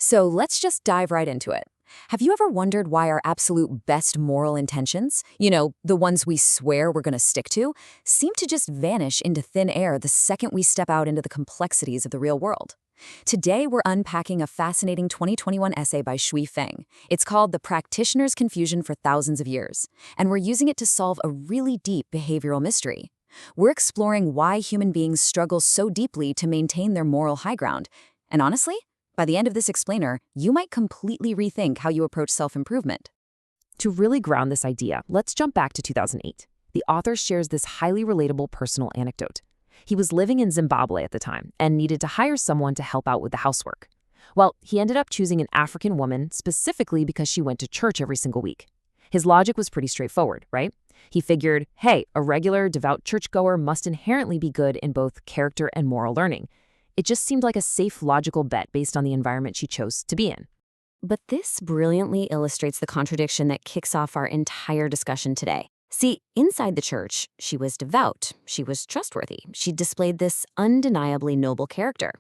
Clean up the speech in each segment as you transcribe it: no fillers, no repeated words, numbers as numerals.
So let's just dive right into it. Have you ever wondered why our absolute best moral intentions, the ones we swear we're going to stick to, seem to just vanish into thin air the second we step out into the complexities of the real world? Today, we're unpacking a fascinating 2021 essay by Shui Feng. It's called The Practitioner's Confusion for Thousands of Years, and we're using it to solve a really deep behavioral mystery. We're exploring why human beings struggle so deeply to maintain their moral high ground. And honestly, by the end of this explainer, you might completely rethink how you approach self-improvement. To really ground this idea, let's jump back to 2008. The author shares this highly relatable personal anecdote. He was living in Zimbabwe at the time and needed to hire someone to help out with the housework. Well, he ended up choosing an African woman specifically because she went to church every single week. His logic was pretty straightforward, right? He figured, hey, a regular, devout churchgoer must inherently be good in both character and moral learning. It just seemed like a safe, logical bet based on the environment she chose to be in. But this brilliantly illustrates the contradiction that kicks off our entire discussion today. See, inside the church, she was devout, she was trustworthy, she displayed this undeniably noble character.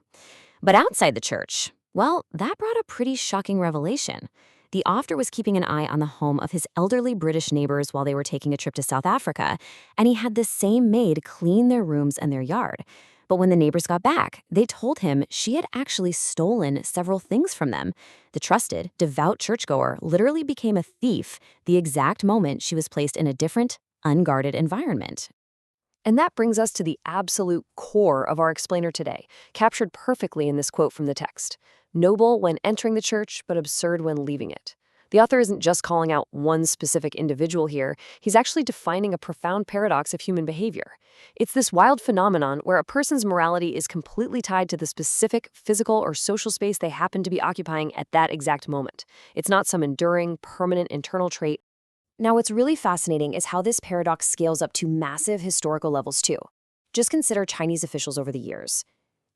But outside the church, well, that brought a pretty shocking revelation. The author was keeping an eye on the home of his elderly British neighbors while they were taking a trip to South Africa, and he had this same maid clean their rooms and their yard. But when the neighbors got back, they told him she had actually stolen several things from them. The trusted, devout churchgoer literally became a thief the exact moment she was placed in a different, unguarded environment. And that brings us to the absolute core of our explainer today, captured perfectly in this quote from the text. Noble when entering the church, but absurd when leaving it. The author isn't just calling out one specific individual here, he's actually defining a profound paradox of human behavior. It's this wild phenomenon where a person's morality is completely tied to the specific physical or social space they happen to be occupying at that exact moment. It's not some enduring, permanent internal trait. Now, what's really fascinating is how this paradox scales up to massive historical levels too. Just consider Chinese officials over the years.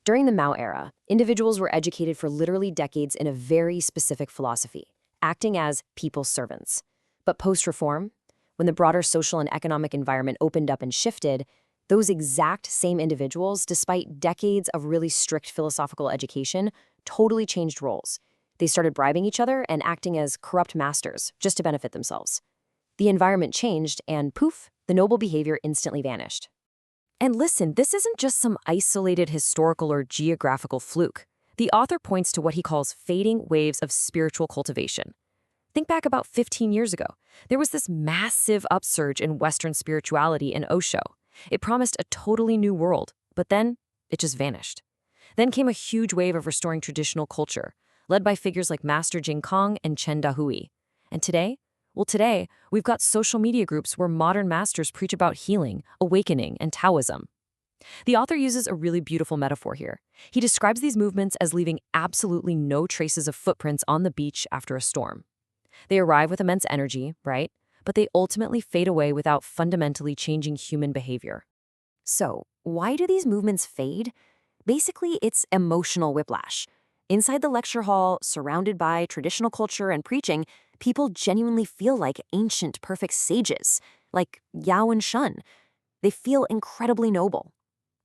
During the Mao era, individuals were educated for literally decades in a very specific philosophy, acting as people's servants. But post-reform, when the broader social and economic environment opened up and shifted, those exact same individuals, despite decades of really strict philosophical education, totally changed roles. They started bribing each other and acting as corrupt masters just to benefit themselves. The environment changed and poof, the noble behavior instantly vanished. And listen, this isn't just some isolated historical or geographical fluke. The author points to what he calls fading waves of spiritual cultivation. Think back about 15 years ago. There was this massive upsurge in Western spirituality in Osho. It promised a totally new world, but then it just vanished. Then came a huge wave of restoring traditional culture, led by figures like Master Jing Kong and Chen Dahui. And today? Well, today, we've got social media groups where modern masters preach about healing, awakening, and Taoism. The author uses a really beautiful metaphor here. He describes these movements as leaving absolutely no traces of footprints on the beach after a storm. They arrive with immense energy, right? But they ultimately fade away without fundamentally changing human behavior. So, why do these movements fade? Basically, it's emotional whiplash. Inside the lecture hall, surrounded by traditional culture and preaching, people genuinely feel like ancient, perfect sages, like Yao and Shun. They feel incredibly noble.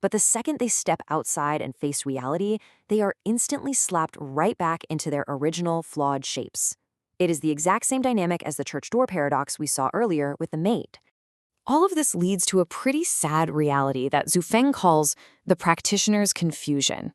But the second they step outside and face reality, they are instantly slapped right back into their original, flawed shapes. It is the exact same dynamic as the church door paradox we saw earlier with the maid. All of this leads to a pretty sad reality that Zhu Feng calls the practitioner's confusion.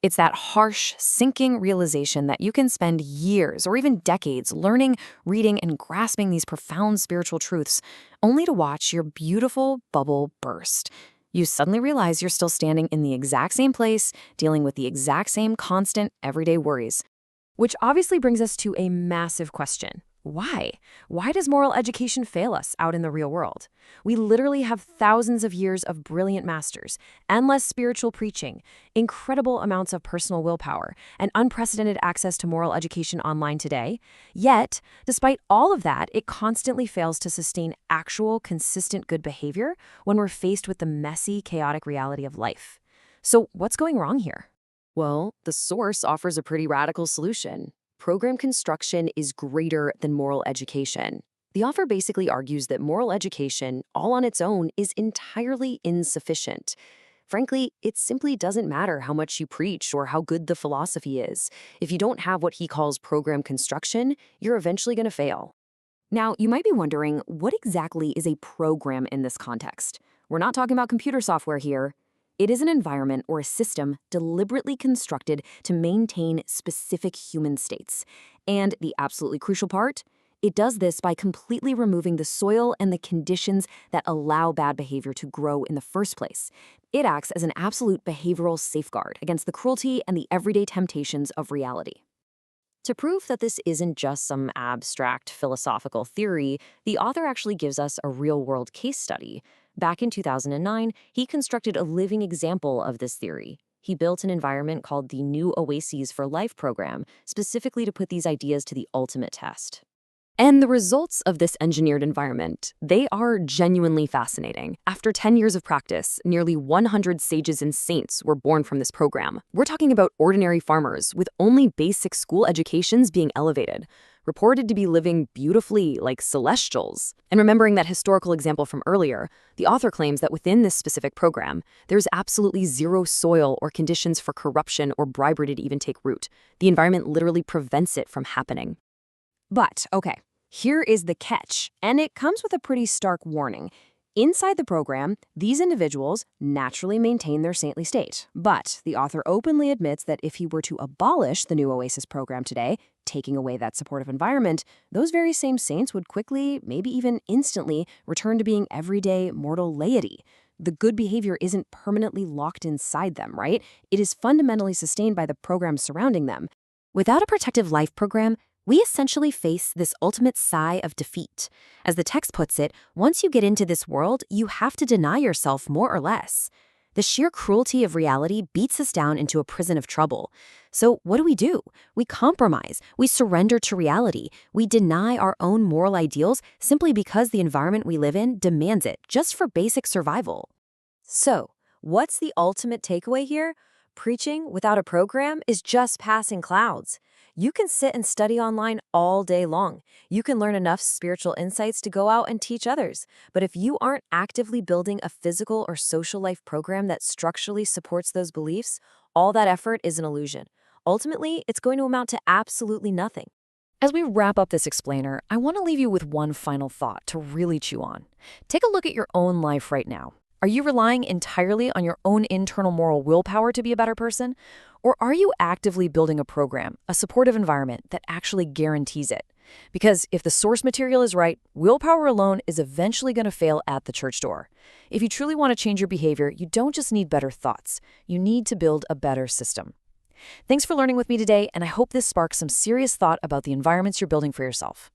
It's that harsh, sinking realization that you can spend years or even decades learning, reading, and grasping these profound spiritual truths, only to watch your beautiful bubble burst. You suddenly realize you're still standing in the exact same place, dealing with the exact same constant, everyday worries. Which obviously brings us to a massive question. Why? Why does moral education fail us out in the real world? We literally have thousands of years of brilliant masters, endless spiritual preaching, incredible amounts of personal willpower, and unprecedented access to moral education online today. Yet, despite all of that, it constantly fails to sustain actual, consistent good behavior when we're faced with the messy, chaotic reality of life. So what's going wrong here? Well, the source offers a pretty radical solution. Program construction is greater than moral education. The author basically argues that moral education, all on its own, is entirely insufficient. Frankly, it simply doesn't matter how much you preach or how good the philosophy is. If you don't have what he calls program construction, you're eventually going to fail. Now, you might be wondering, what exactly is a program in this context? We're not talking about computer software here. It is an environment or a system deliberately constructed to maintain specific human states. And the absolutely crucial part, it does this by completely removing the soil and the conditions that allow bad behavior to grow in the first place. It acts as an absolute behavioral safeguard against the cruelty and the everyday temptations of reality. To prove that this isn't just some abstract philosophical theory, the author actually gives us a real-world case study. Back in 2009, he constructed a living example of this theory. He built an environment called the New Oases for Life program, specifically to put these ideas to the ultimate test. And the results of this engineered environment, they are genuinely fascinating. After 10 years of practice, nearly 100 sages and saints were born from this program. We're talking about ordinary farmers with only basic school educations being elevated, reported to be living beautifully like celestials. And remembering that historical example from earlier, the author claims that within this specific program, there's absolutely zero soil or conditions for corruption or bribery to even take root. The environment literally prevents it from happening. But, okay, here is the catch, and it comes with a pretty stark warning. Inside the program, these individuals naturally maintain their saintly state. But the author openly admits that if he were to abolish the New Oasis program today, taking away that supportive environment, those very same saints would quickly, maybe even instantly, return to being everyday mortal laity. The good behavior isn't permanently locked inside them, right? It is fundamentally sustained by the programs surrounding them. Without a protective life program, we essentially face this ultimate sigh of defeat. As the text puts it, once you get into this world, you have to deny yourself more or less. The sheer cruelty of reality beats us down into a prison of trouble. So what do? We compromise. We surrender to reality. We deny our own moral ideals simply because the environment we live in demands it, just for basic survival. So, what's the ultimate takeaway here? Preaching without a program is just passing clouds. You can sit and study online all day long. You can learn enough spiritual insights to go out and teach others. But if you aren't actively building a physical or social life program that structurally supports those beliefs, all that effort is an illusion. Ultimately, it's going to amount to absolutely nothing. As we wrap up this explainer, I want to leave you with one final thought to really chew on. Take a look at your own life right now. Are you relying entirely on your own internal moral willpower to be a better person? Or are you actively building a program, a supportive environment that actually guarantees it? Because if the source material is right, willpower alone is eventually going to fail at the church door. If you truly want to change your behavior, you don't just need better thoughts. You need to build a better system. Thanks for learning with me today, and I hope this sparks some serious thought about the environments you're building for yourself.